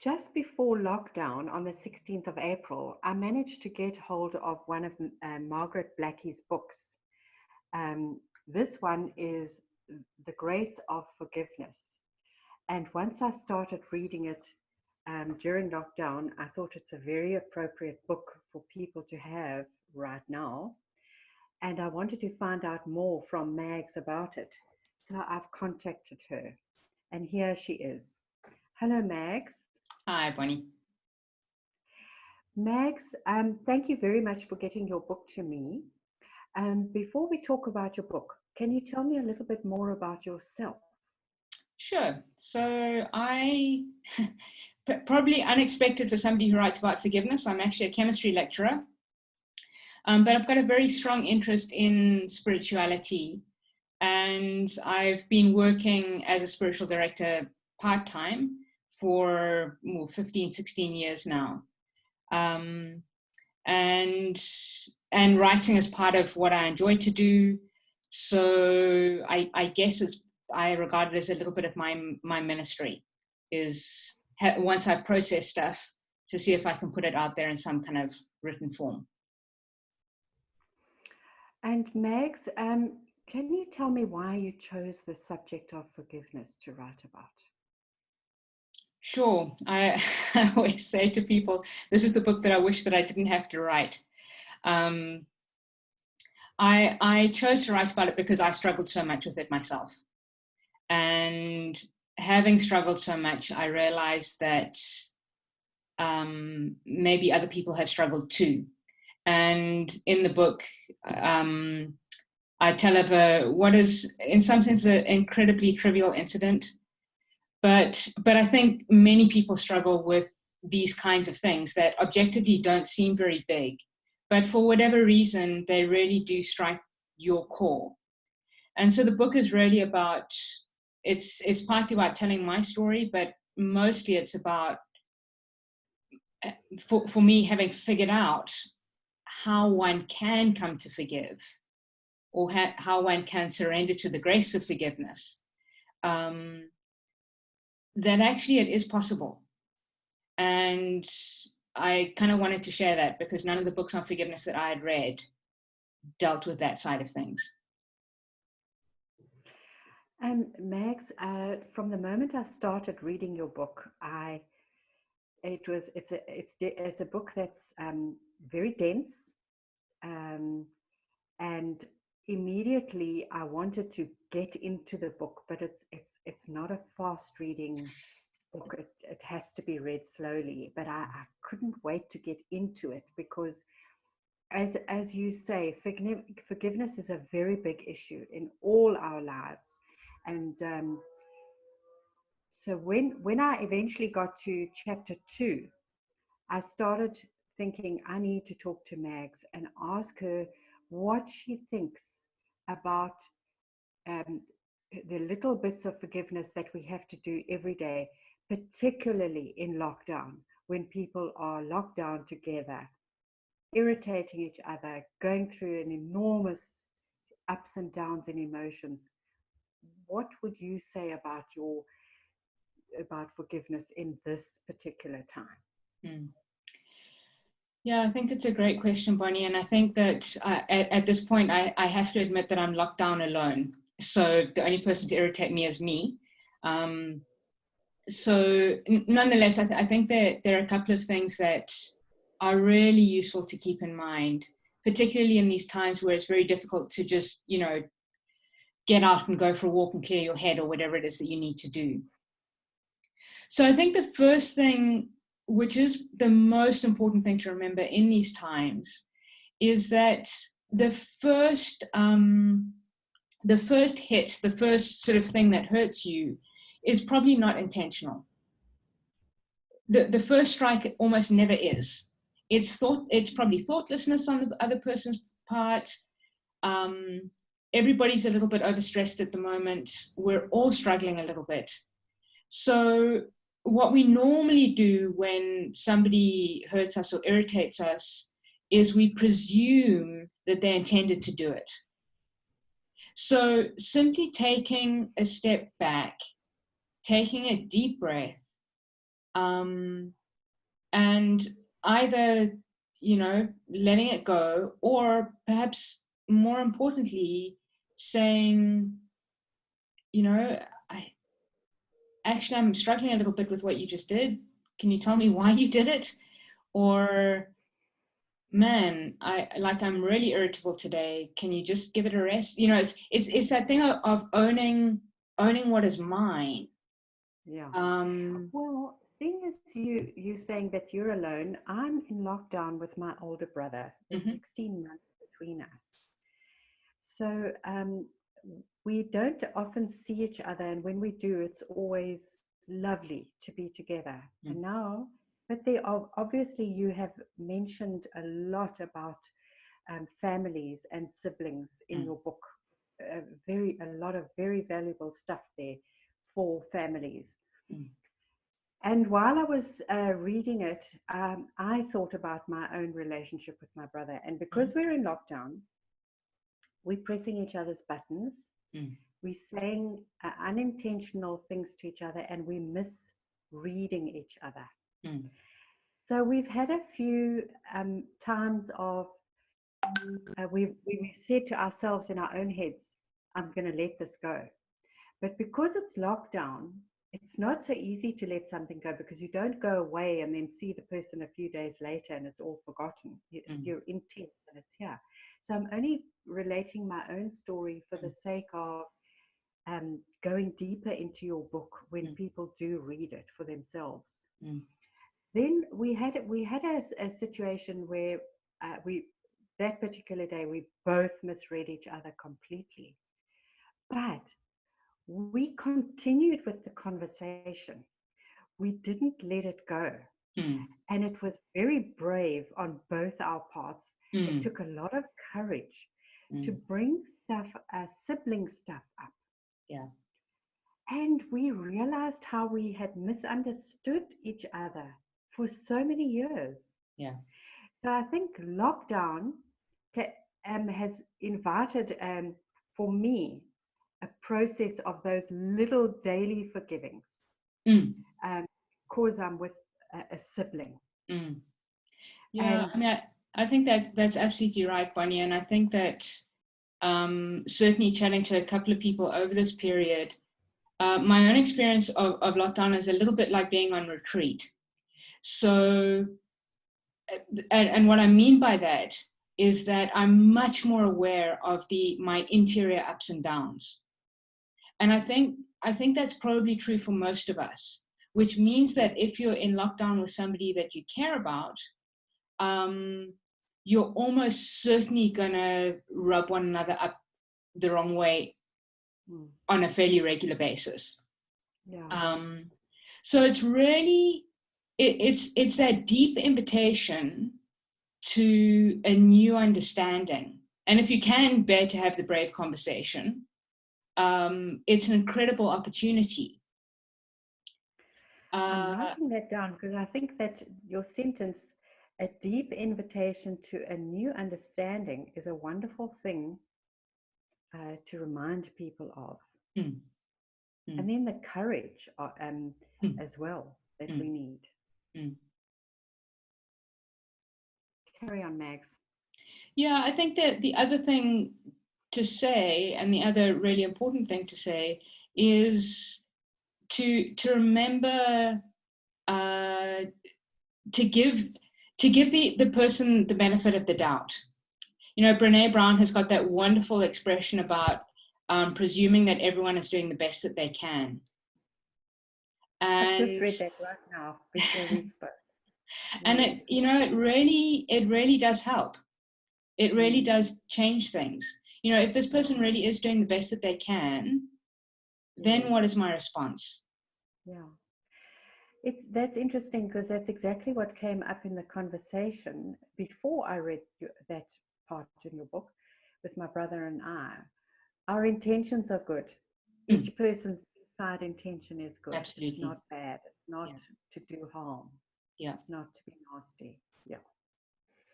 Just before lockdown on the 16th of April, I managed to get hold of one of Margaret Blackie's books. This one is The Grace of Forgiveness. And once I started reading it during lockdown, I thought it's a very appropriate book for people to have right now. And I wanted to find out more from Mags about it. So I've contacted her. And here she is. Hello, Mags. Hi, Bonnie. Mags, thank you very much for getting your book to me. Before we talk about your book, can you tell me a little bit more about yourself? Sure. So I, probably unexpected for somebody who writes about forgiveness, I'm actually a chemistry lecturer, but I've got a very strong interest in spirituality. And I've been working as a spiritual director part-time for 15, 16 years now. Um, and writing is part of what I enjoy to do. So I guess I regard it as a little bit of my ministry, is once I process stuff to see if I can put it out there in some kind of written form. And Mags, can you tell me why you chose the subject of forgiveness to write about? Sure. I always say to people, this is the book that I wish that I didn't have to write. I chose to write about it because I struggled so much with it myself. And having struggled so much, I realized that maybe other people have struggled too. And in the book, I tell of what is, in some sense, an incredibly trivial incident. But I think many people struggle with these kinds of things that objectively don't seem very big. But for whatever reason, they really do strike your core. And so the book is really about, it's partly about telling my story, but mostly it's about, for me, having figured out how one can come to forgive, or how one can surrender to the grace of forgiveness, that actually it is possible. And I kind of wanted to share that because none of the books on forgiveness that I had read dealt with that side of things. Mags, from the moment I started reading your book, it's a book that's very dense, and immediately I wanted to get into the book, but it's not a fast reading book. It has to be read slowly, but I couldn't wait to get into it because, as you say, forgiveness is a very big issue in all our lives. And so when I eventually got to chapter 2, I started thinking I need to talk to Mags and ask her what she thinks about um, the little bits of forgiveness that we have to do every day, particularly in lockdown, when people are locked down together, irritating each other, going through an enormous ups and downs in emotions. What would you say about forgiveness in this particular time? Mm. Yeah, I think it's a great question, Bonnie. And I think that at this point, I have to admit that I'm locked down alone. So the only person to irritate me is me. So nonetheless, I think that there are a couple of things that are really useful to keep in mind, particularly in these times where it's very difficult to just, get out and go for a walk and clear your head or whatever it is that you need to do. So I think the first thing, which is the most important thing to remember in these times, is that the first hit, the first sort of thing that hurts you is probably not intentional. The first strike almost never is. It's probably thoughtlessness on the other person's part. Everybody's a little bit overstressed at the moment. We're all struggling a little bit. So what we normally do when somebody hurts us or irritates us is we presume that they intended to do it. So simply taking a step back, taking a deep breath, And either, letting it go, or perhaps more importantly, saying, I actually, I'm struggling a little bit with what you just did. Can you tell me why you did it? Or, man, I'm really irritable today. Can you just give it a rest? It's that thing of owning what is mine. Yeah. Well, seeing as you saying that you're alone, I'm in lockdown with my older brother. There's 16 months between us. So we don't often see each other, and when we do, it's always lovely to be together. And now, but they are obviously, you have mentioned a lot about families and siblings in your book. A lot of very valuable stuff there for families. And while I was reading it, I thought about my own relationship with my brother. And because we're in lockdown, we're pressing each other's buttons. We're saying unintentional things to each other, and we misreading each other. So we've had a few times of we've said to ourselves in our own heads, I'm going to let this go. But because it's lockdown, it's not so easy to let something go, because you don't go away and then see the person a few days later and it's all forgotten. You're intent and it's here. So I'm only relating my own story for the sake of going deeper into your book when people do read it for themselves. Then we had a situation where that particular day we both misread each other completely, but we continued with the conversation. We didn't let it go. And it was very brave on both our parts. It took a lot of courage to bring sibling stuff up. Yeah. And we realized how we had misunderstood each other for so many years. Yeah. So I think lockdown has invited, for me, a process of those little daily forgivings, because I'm with a sibling. Yeah, I think that's absolutely right, Bonnie. And I think that certainly chatting to a couple of people over this period, my own experience of lockdown is a little bit like being on retreat. So, and what I mean by that is that I'm much more aware of my interior ups and downs. And I think that's probably true for most of us, which means that if you're in lockdown with somebody that you care about, you're almost certainly going to rub one another up the wrong way on a fairly regular basis. Yeah. So it's really, it's that deep invitation to a new understanding. And if you can bear to have the brave conversation, it's an incredible opportunity. I'm writing that down because I think that your sentence, a deep invitation to a new understanding, is a wonderful thing to remind people of. And then the courage as well that we need. Carry on, Mags. Yeah, I think that the other thing to say, and the other really important thing to say, is to remember to give the person the benefit of the doubt. Brené Brown has got that wonderful expression about presuming that everyone is doing the best that they can. And I just read that right now before we spoke. And it really does help. It really does change things. If this person really is doing the best that they can, then what is my response? Yeah. That's interesting, because that's exactly what came up in the conversation before I read that part in your book with my brother and I. Our intentions are good. Each person's inside intention is good. Absolutely. It's not bad. It's not to do harm. Yeah. It's not to be nasty. Yeah.